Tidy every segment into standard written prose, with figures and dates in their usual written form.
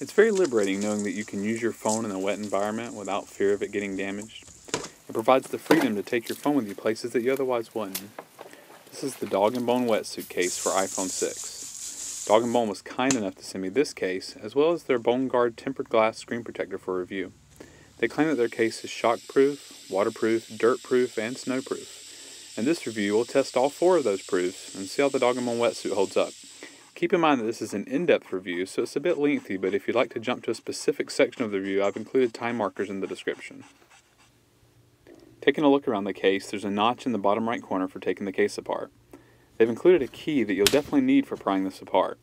It's very liberating knowing that you can use your phone in a wet environment without fear of it getting damaged. It provides the freedom to take your phone with you places that you otherwise wouldn't. This is the Dog and Bone Wetsuit case for iPhone 6. Dog and Bone was kind enough to send me this case, as well as their Bone Guard tempered glass screen protector for review. They claim that their case is shockproof, waterproof, dirtproof, and snowproof. In this review, we'll test all 4 of those proofs and see how the Dog and Bone Wetsuit holds up. Keep in mind that this is an in-depth review, so it's a bit lengthy, but if you'd like to jump to a specific section of the review, I've included time markers in the description. Taking a look around the case, there's a notch in the bottom right corner for taking the case apart. They've included a key that you'll definitely need for prying this apart.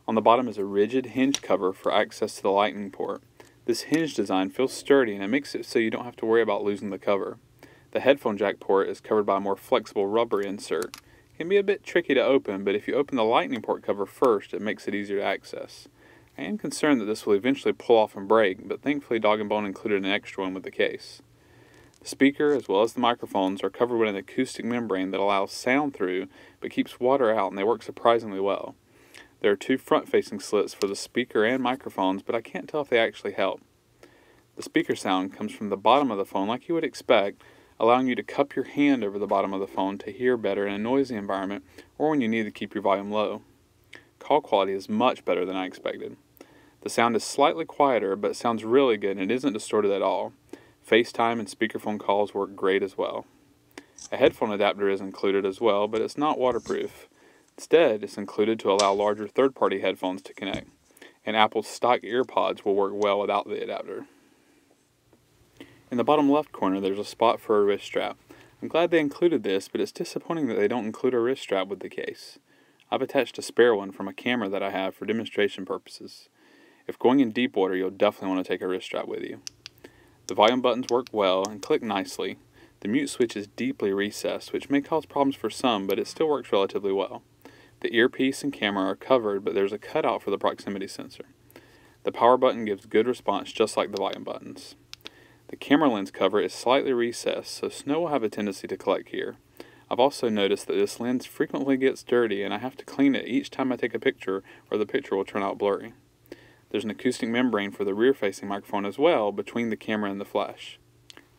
On the bottom is a rigid hinge cover for access to the lightning port. This hinge design feels sturdy and it makes it so you don't have to worry about losing the cover. The headphone jack port is covered by a more flexible rubber insert. It can be a bit tricky to open, but if you open the lightning port cover first, it makes it easier to access. I am concerned that this will eventually pull off and break, but thankfully Dog and Bone included an extra one with the case. The speaker, as well as the microphones, are covered with an acoustic membrane that allows sound through, but keeps water out, and they work surprisingly well. There are 2 front-facing slits for the speaker and microphones, but I can't tell if they actually help. The speaker sound comes from the bottom of the phone like you would expect, allowing you to cup your hand over the bottom of the phone to hear better in a noisy environment or when you need to keep your volume low. Call quality is much better than I expected. The sound is slightly quieter, but sounds really good and it isn't distorted at all. FaceTime and speakerphone calls work great as well. A headphone adapter is included as well, but it's not waterproof. Instead, it's included to allow larger third-party headphones to connect, and Apple's stock EarPods will work well without the adapter. In the bottom left corner, there's a spot for a wrist strap. I'm glad they included this, but it's disappointing that they don't include a wrist strap with the case. I've attached a spare one from a camera that I have for demonstration purposes. If going in deep water, you'll definitely want to take a wrist strap with you. The volume buttons work well and click nicely. The mute switch is deeply recessed, which may cause problems for some, but it still works relatively well. The earpiece and camera are covered, but there's a cutout for the proximity sensor. The power button gives good response just like the volume buttons. The camera lens cover is slightly recessed, so snow will have a tendency to collect here. I've also noticed that this lens frequently gets dirty and I have to clean it each time I take a picture or the picture will turn out blurry. There's an acoustic membrane for the rear-facing microphone as well between the camera and the flash.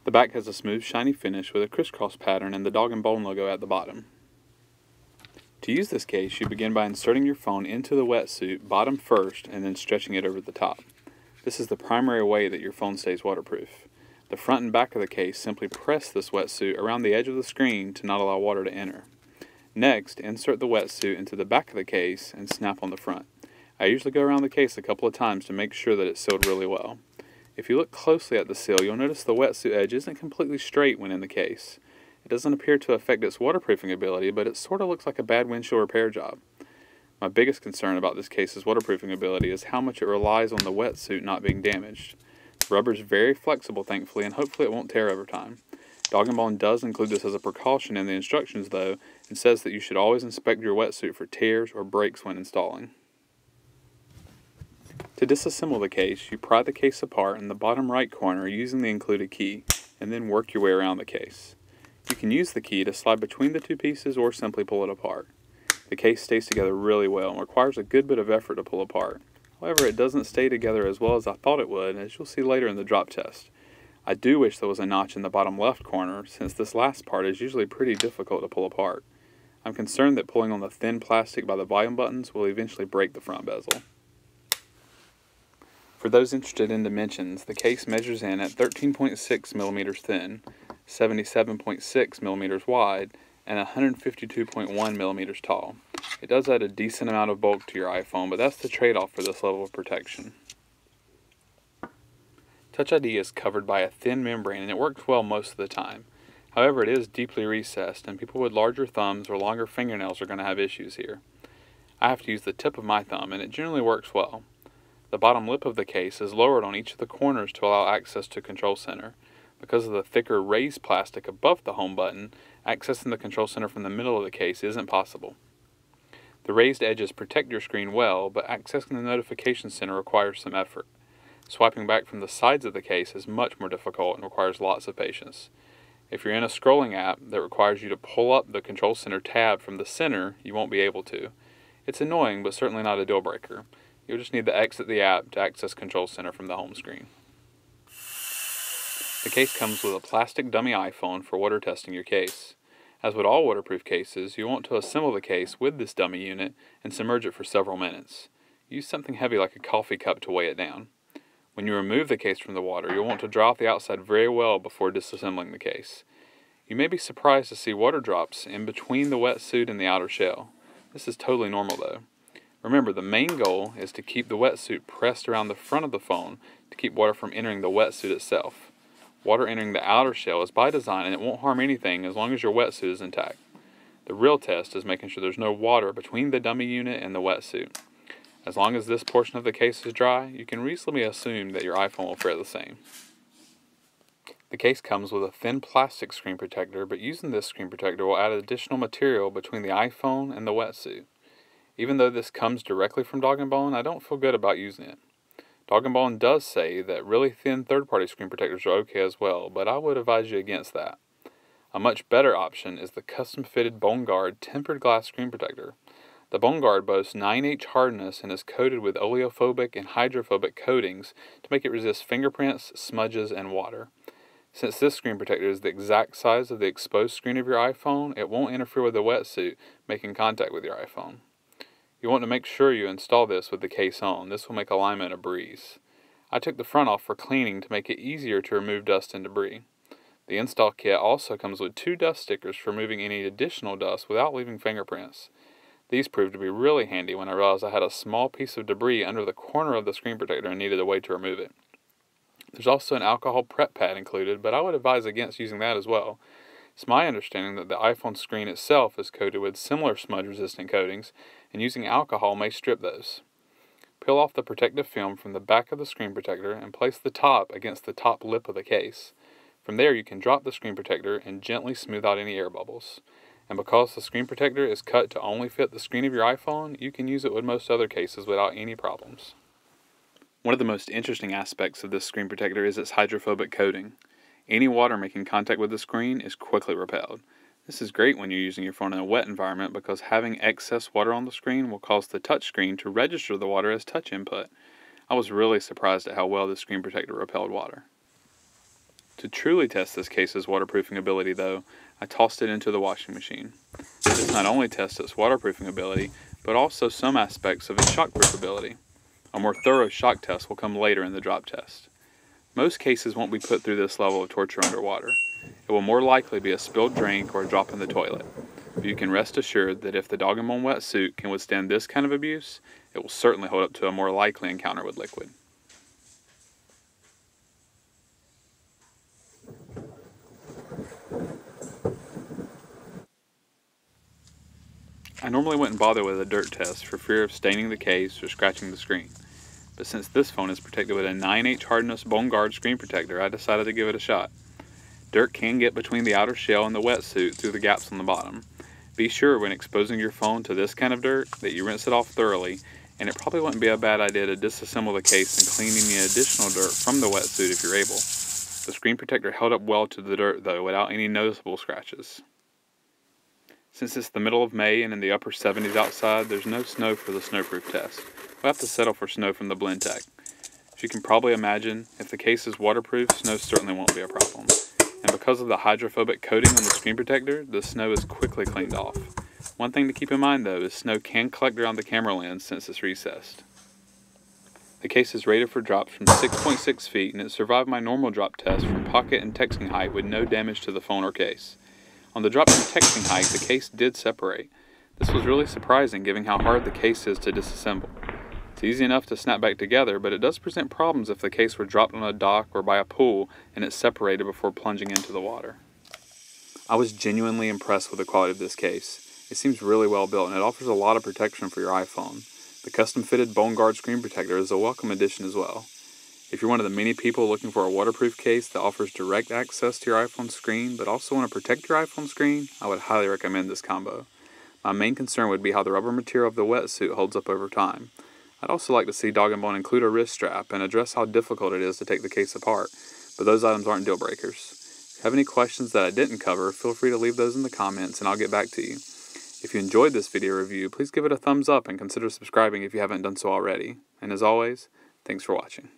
The back has a smooth, shiny finish with a crisscross pattern and the Dog and Bone logo at the bottom. To use this case, you begin by inserting your phone into the wetsuit bottom first and then stretching it over the top. This is the primary way that your phone stays waterproof. The front and back of the case simply press this wetsuit around the edge of the screen to not allow water to enter. Next, insert the wetsuit into the back of the case and snap on the front. I usually go around the case a couple of times to make sure that it's sealed really well. If you look closely at the seal, you'll notice the wetsuit edge isn't completely straight when in the case. It doesn't appear to affect its waterproofing ability, but it sort of looks like a bad windshield repair job. My biggest concern about this case's waterproofing ability is how much it relies on the wetsuit not being damaged. The rubber is very flexible, thankfully, and hopefully it won't tear over time. Dog and Bone does include this as a precaution in the instructions, though, and says that you should always inspect your wetsuit for tears or breaks when installing. To disassemble the case, you pry the case apart in the bottom right corner using the included key, and then work your way around the case. You can use the key to slide between the 2 pieces or simply pull it apart. The case stays together really well and requires a good bit of effort to pull apart. However, it doesn't stay together as well as I thought it would, as you'll see later in the drop test. I do wish there was a notch in the bottom left corner, since this last part is usually pretty difficult to pull apart. I'm concerned that pulling on the thin plastic by the volume buttons will eventually break the front bezel. For those interested in dimensions, the case measures in at 13.6 millimeters thin, 77.6 millimeters wide, and 152.1 millimeters tall. It does add a decent amount of bulk to your iPhone, but that's the trade-off for this level of protection. Touch ID is covered by a thin membrane and it works well most of the time. However, it is deeply recessed and people with larger thumbs or longer fingernails are going to have issues here. I have to use the tip of my thumb and it generally works well. The bottom lip of the case is lowered on each of the corners to allow access to Control Center. Because of the thicker raised plastic above the home button, accessing the Control Center from the middle of the case isn't possible. The raised edges protect your screen well, but accessing the notification center requires some effort. Swiping back from the sides of the case is much more difficult and requires lots of patience. If you're in a scrolling app that requires you to pull up the Control Center tab from the center, you won't be able to. It's annoying, but certainly not a deal breaker. You'll just need to exit the app to access Control Center from the home screen. The case comes with a plastic dummy iPhone for water testing your case. As with all waterproof cases, you'll want to assemble the case with this dummy unit and submerge it for several minutes. Use something heavy like a coffee cup to weigh it down. When you remove the case from the water, you'll want to dry off the outside very well before disassembling the case. You may be surprised to see water drops in between the wetsuit and the outer shell. This is totally normal though. Remember, the main goal is to keep the wetsuit pressed around the front of the phone to keep water from entering the wetsuit itself. Water entering the outer shell is by design and it won't harm anything as long as your wetsuit is intact. The real test is making sure there's no water between the dummy unit and the wetsuit. As long as this portion of the case is dry, you can reasonably assume that your iPhone will fare the same. The case comes with a thin plastic screen protector, but using this screen protector will add additional material between the iPhone and the wetsuit. Even though this comes directly from Dog and Bone, I don't feel good about using it. Dog and Bone does say that really thin third-party screen protectors are okay as well, but I would advise you against that. A much better option is the custom-fitted Bone Guard tempered glass screen protector. The Bone Guard boasts 9H hardness and is coated with oleophobic and hydrophobic coatings to make it resist fingerprints, smudges, and water. Since this screen protector is the exact size of the exposed screen of your iPhone, it won't interfere with the wetsuit making contact with your iPhone. You want to make sure you install this with the case on. This will make alignment a breeze. I took the front off for cleaning to make it easier to remove dust and debris. The install kit also comes with 2 dust stickers for removing any additional dust without leaving fingerprints. These proved to be really handy when I realized I had a small piece of debris under the corner of the screen protector and needed a way to remove it. There's also an alcohol prep pad included, but I would advise against using that as well. It's my understanding that the iPhone screen itself is coated with similar smudge-resistant coatings, and using alcohol may strip those. Peel off the protective film from the back of the screen protector and place the top against the top lip of the case. From there, you can drop the screen protector and gently smooth out any air bubbles. And because the screen protector is cut to only fit the screen of your iPhone, you can use it with most other cases without any problems. One of the most interesting aspects of this screen protector is its hydrophobic coating. Any water making contact with the screen is quickly repelled. This is great when you're using your phone in a wet environment because having excess water on the screen will cause the touch screen to register the water as touch input. I was really surprised at how well this screen protector repelled water. To truly test this case's waterproofing ability though, I tossed it into the washing machine. This not only tests its waterproofing ability, but also some aspects of its shockproof ability. A more thorough shock test will come later in the drop test. Most cases won't be put through this level of torture underwater. It will more likely be a spilled drink or a drop in the toilet. But you can rest assured that if the Dog and Bone Wetsuit can withstand this kind of abuse, it will certainly hold up to a more likely encounter with liquid. I normally wouldn't bother with a dirt test for fear of staining the case or scratching the screen. But since this phone is protected with a 9H hardness Bone Guard screen protector, I decided to give it a shot. Dirt can get between the outer shell and the wetsuit through the gaps on the bottom. Be sure when exposing your phone to this kind of dirt that you rinse it off thoroughly, and it probably wouldn't be a bad idea to disassemble the case and clean any additional dirt from the wetsuit if you're able. The screen protector held up well to the dirt though without any noticeable scratches. Since it's the middle of May and in the upper 70s outside, there's no snow for the snowproof test. We'll have to settle for snow from the Blend Tech. As you can probably imagine, if the case is waterproof, snow certainly won't be a problem. And because of the hydrophobic coating on the screen protector, the snow is quickly cleaned off. One thing to keep in mind though is snow can collect around the camera lens since it's recessed. The case is rated for drops from 6.6 feet and it survived my normal drop test from pocket and texting height with no damage to the phone or case. On the drop from texting height, the case did separate. This was really surprising given how hard the case is to disassemble. It's easy enough to snap back together, but it does present problems if the case were dropped on a dock or by a pool and it's separated before plunging into the water. I was genuinely impressed with the quality of this case. It seems really well built and it offers a lot of protection for your iPhone. The custom-fitted Bone Guard screen protector is a welcome addition as well. If you're one of the many people looking for a waterproof case that offers direct access to your iPhone screen but also want to protect your iPhone screen, I would highly recommend this combo. My main concern would be how the rubber material of the wetsuit holds up over time. I'd also like to see Dog and Bone include a wrist strap and address how difficult it is to take the case apart, but those items aren't deal breakers. If you have any questions that I didn't cover, feel free to leave those in the comments and I'll get back to you. If you enjoyed this video review, please give it a thumbs up and consider subscribing if you haven't done so already. And as always, thanks for watching.